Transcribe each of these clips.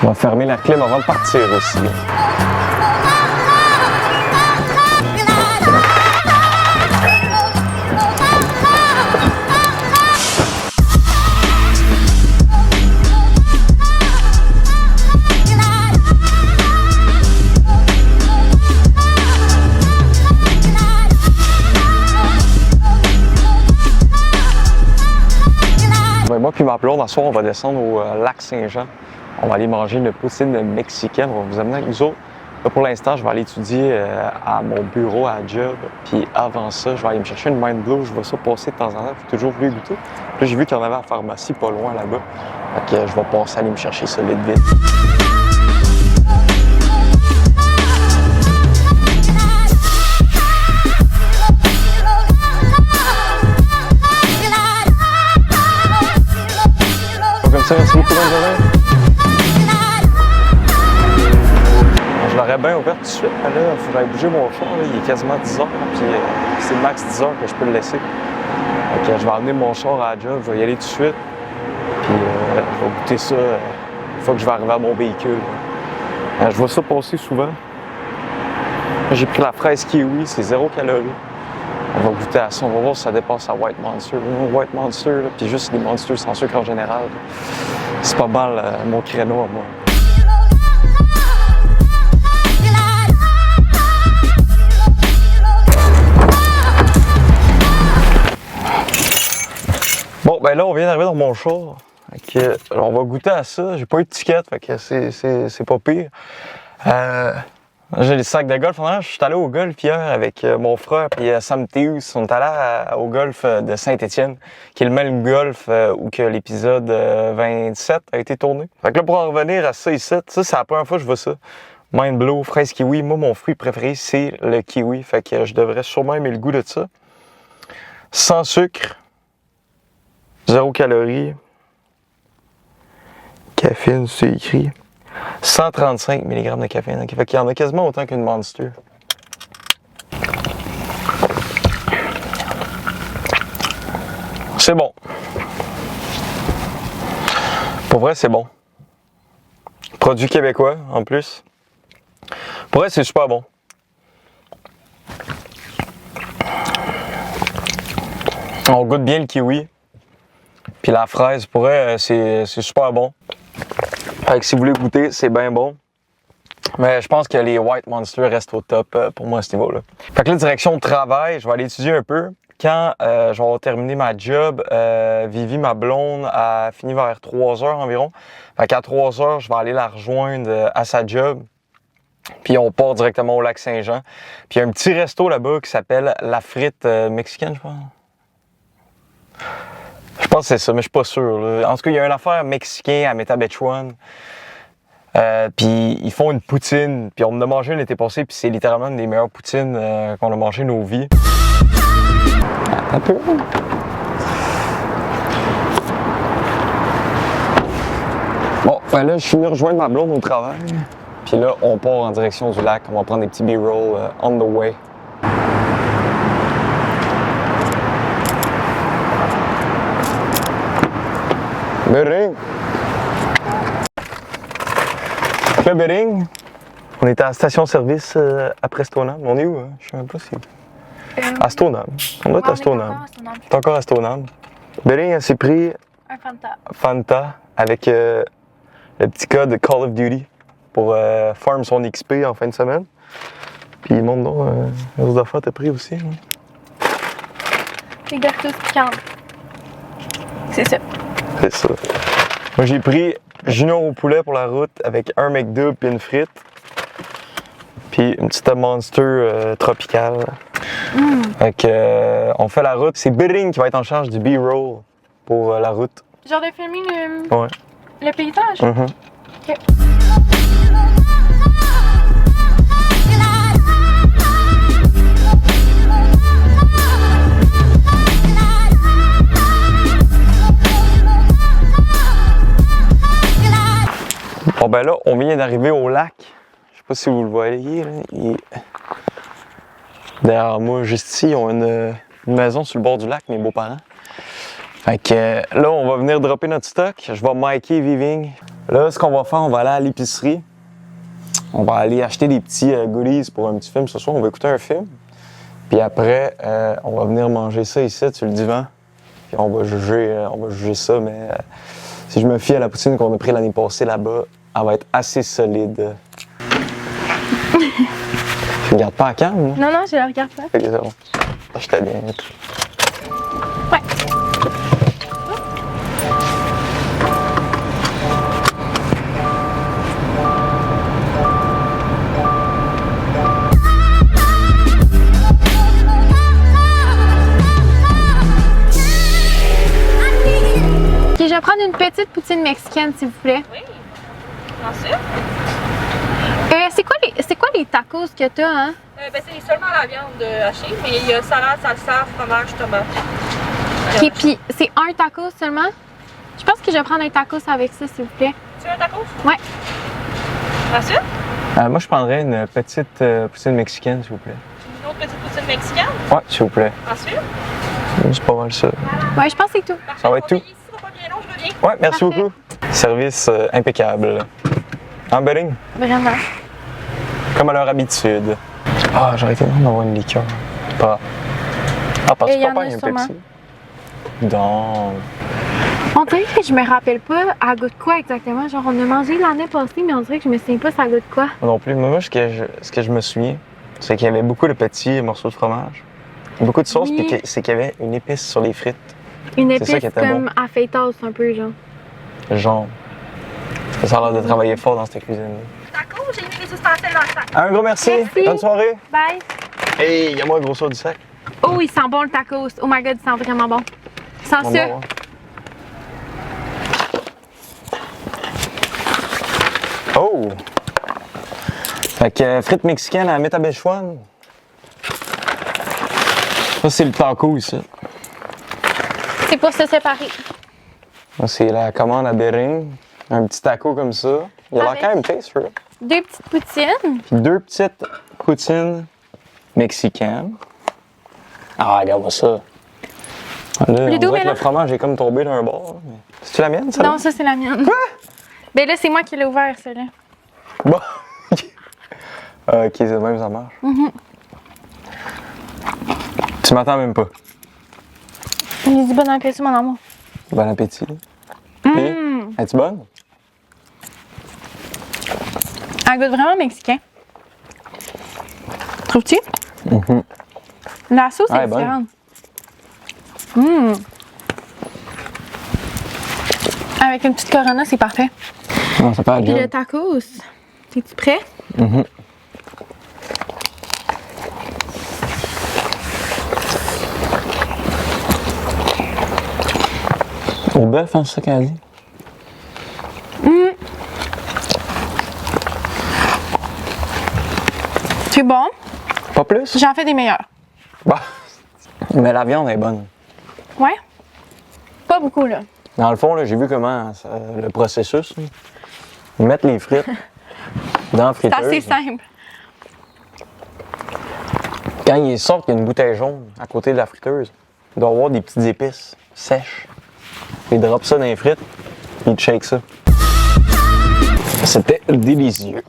On va fermer la clim avant de partir aussi. Moi puis ma blonde, ce soir, on va descendre au lac Saint-Jean. On va aller manger une poutine mexicaine. On va vous amener avec nous autres. Là, pour l'instant, je vais aller étudier à mon bureau à job. Puis avant ça, je vais aller me chercher une Mind Blow. Je vais ça passer de temps en temps. J'ai toujours voulu goûter. Là, j'ai vu qu'il y en avait à la pharmacie pas loin là-bas. Fait que je vais passer aller me chercher ça vite vite. Comme ça, merci beaucoup, bonne journée. Je l'aurais bien ouvert tout de suite, mais là, il faudrait bouger mon char. Là. Il est quasiment 10 h, puis c'est max 10 h que je peux le laisser. Donc, je vais emmener mon char à la job, je vais y aller tout de suite. Puis je vais goûter ça une fois que je vais arriver à mon véhicule. Je vois ça passer souvent. J'ai pris la fraise kiwi, c'est 0 calories. On va goûter à ça, on va voir si ça dépasse à White Monster. White Monster, là, puis juste des monsters sans sucre en général. C'est pas mal mon créneau à moi. Bon, ben là, on vient d'arriver dans mon char. On va goûter à ça. J'ai pas eu de ticket, fait que c'est pas pire. J'ai les sacs de golf. Je suis allé au golf hier avec mon frère et Sam Théus. On est allé au golf de Saint-Étienne, qui est le même golf où que l'épisode 27 a été tourné. Fait que là, pour en revenir à ça ici, ça, c'est la première fois que je vois ça. Mind Blow, fraise kiwi. Moi, mon fruit préféré, c'est le kiwi. Fait que je devrais sûrement aimer le goût de ça. Sans sucre, 0 calories. Caféine, c'est écrit. 135 mg de caféine. Fait qu'il y en a quasiment autant qu'une Monster. C'est bon. Pour vrai, c'est bon. Produit québécois, en plus. Pour vrai, c'est super bon. On goûte bien le kiwi. Puis la fraise, pour vrai, c'est super bon. Fait que si vous voulez goûter, c'est bien bon. Mais je pense que les White Monster restent au top pour moi à ce niveau-là. Fait que là, direction de travail, je vais aller étudier un peu. Quand je vais avoir terminé ma job, Vivi, ma blonde, a fini vers 3 h environ. Fait qu'à 3 h, je vais aller la rejoindre à sa job. Puis on part directement au lac Saint-Jean. Puis il y a un petit resto là-bas qui s'appelle La Frite mexicaine, je pense. Je pense que c'est ça, mais je suis pas sûr. Là. En tout cas, il y a une affaire mexicaine à Métabetchouan. Puis ils font une poutine. Puis on en a mangé l'été passé, puis c'est littéralement une des meilleures poutines qu'on a mangé nos vies. Un peu. Bon, ben là, je suis venu rejoindre ma blonde au travail. Puis là, on part en direction du lac. On va prendre des petits B-roll on the way. Bering! Le Bering, on est à la station-service à Prestonam. On est où? Hein? Je sais même pas si... À Stoneham. On doit être à Stoneham. C'est encore à Stoneham. Bering, elle s'est pris... Un Fanta. Fanta avec le petit code Call of Duty pour farm son XP en fin de semaine. Puis il montre donc les autres affaires t'as pris aussi. Hein? Les Doritos piquantes. C'est ça. C'est ça. Moi, j'ai pris junior au poulet pour la route avec un McDo puis une frite. Puis une petite Monster tropicale. Fait que, on fait la route. C'est Bering qui va être en charge du B-roll pour la route. Genre de filmer Ouais. Le paysage? Ok. Bon ben là, on vient d'arriver au lac. Je sais pas si vous le voyez, là. Derrière moi, juste ici, ils ont une maison sur le bord du lac, mes beaux-parents. Fait que là, on va venir dropper notre stock. Je vais micer Viving. Là, ce qu'on va faire, on va aller à l'épicerie. On va aller acheter des petits goodies pour un petit film ce soir. On va écouter un film. Puis après, on va venir manger ça ici, sur le divan. Puis on va juger ça, mais si je me fie à la poutine qu'on a pris l'année passée là-bas, elle va être assez solide. Je regarde pas à cam, moi. Non, non, je la regarde pas. Ok, c'est bon. Je t'ai bien. Ouais. Ok, je vais prendre une petite poutine mexicaine, s'il vous plaît. Oui. Ensuite, C'est quoi les tacos que t'as, hein? c'est seulement la viande hachée, mais il y a salade, salsa, fromage, tomate. Ok, puis c'est un taco seulement? Je pense que je vais prendre un tacos avec ça, s'il vous plaît. Tu veux un tacos? Ouais. Ensuite, Moi, je prendrais une petite poutine mexicaine, s'il vous plaît. une autre petite poutine mexicaine. Ouais, s'il vous plaît. Ensuite, C'est pas mal ça. Ouais, je pense que c'est tout. parfait, Ça va être on tout. est ici, ça va pas bien long, je reviens. Ouais, merci Parfait. beaucoup. Service impeccable. En Bering, Vraiment. comme à leur habitude. Ah, j'aurais été content d'avoir une liqueur. Pas. Ah, parce Et que y en papa a a un sûrement. Pepsi. Donc. On dirait que je me rappelle pas à goût de quoi exactement. Genre, on a mangé l'année passée, mais on dirait que je me souviens pas ça goût de quoi. Moi non plus. Mais moi, ce que je me souviens, c'est qu'il y avait beaucoup de petits morceaux de fromage. Beaucoup de sauce, Oui. puis c'est qu'il y avait une épice sur les frites. Une C'est ça épice qui était comme à feuilletage, un peu, genre. Genre. Ça a l'air de travailler fort dans cette cuisine. Tacos, j'ai mis les ustensiles dans le sac. Un gros merci. Merci. Bonne soirée. Bye! Hey, y a moi un gros saut du sac. Oh, il sent bon le tacos. Oh my god, il sent vraiment bon. Sans On ça. va voir. Oh! Fait que frites mexicaines à Métabéchouane. Ça, c'est le taco ici. C'est pour se séparer. Ça, c'est la commande à Bering. Un petit taco comme ça. Il a l'air Avec- quand même taste, right? 2 petites poutines. Puis 2 petites poutines mexicaines. Ah, regarde-moi ça. Là, on Ludo, dirait mais que là- le fromage est comme tombé d'un bord. Mais... C'est-tu la mienne, ça? Non, ça, c'est la mienne. Quoi? Ben là, c'est moi qui l'ai ouvert, celui-là. Bon. Ok, c'est de même, ça marche. Tu m'attends même pas. On lui dit bon appétit, mon amour. Bon appétit. Mmh. Es-tu bonne? Elle goûte vraiment mexicain. Trouves-tu? La sauce Ouais, est bonne. différente. Mmh. Avec une petite Corona, c'est parfait. Non, ça fait Puis la le job. tacos, es-tu prêt? Au bœuf, hein, c'est ça qu'elle a dit? C'est bon. Pas plus? J'en fais des meilleurs. Bah. Mais la viande est bonne. Ouais? Pas beaucoup, là. Dans le fond, là, j'ai vu comment le processus. Là. Mettre les frites dans la C'est friteuse. assez simple. Quand ils sortent, il y a une bouteille jaune à côté de la friteuse. Il doit y avoir des petites épices sèches. Ils droppent ça dans les frites, ils te shake ça. C'était délicieux.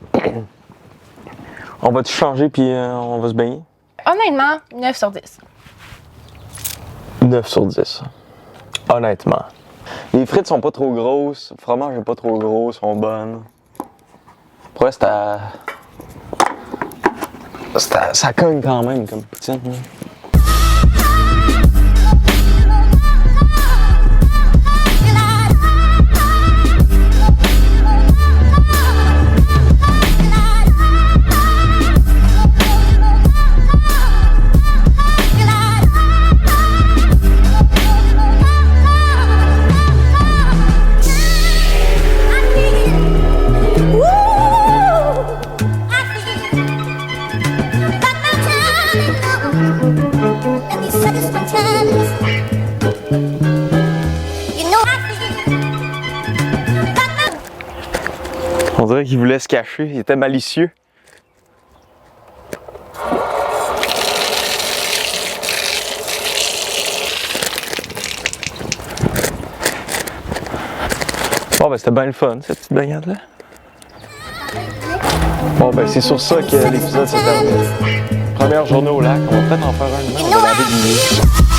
On va-tu changer puis on va se baigner? Honnêtement, 9 sur 10. 9 sur 10. Honnêtement. Les frites sont pas trop grosses, le fromage est pas trop gros, sont bonnes. Pour vrai, ça cogne quand même comme poutine. Hein. On dirait qu'il voulait se cacher, il était malicieux. Bon, ben, c'était bien le fun, cette petite baignade-là. Bon, ben, c'est sur ça que l'épisode se termine. Première journée au lac, on va peut-être en faire un demain, on va laver du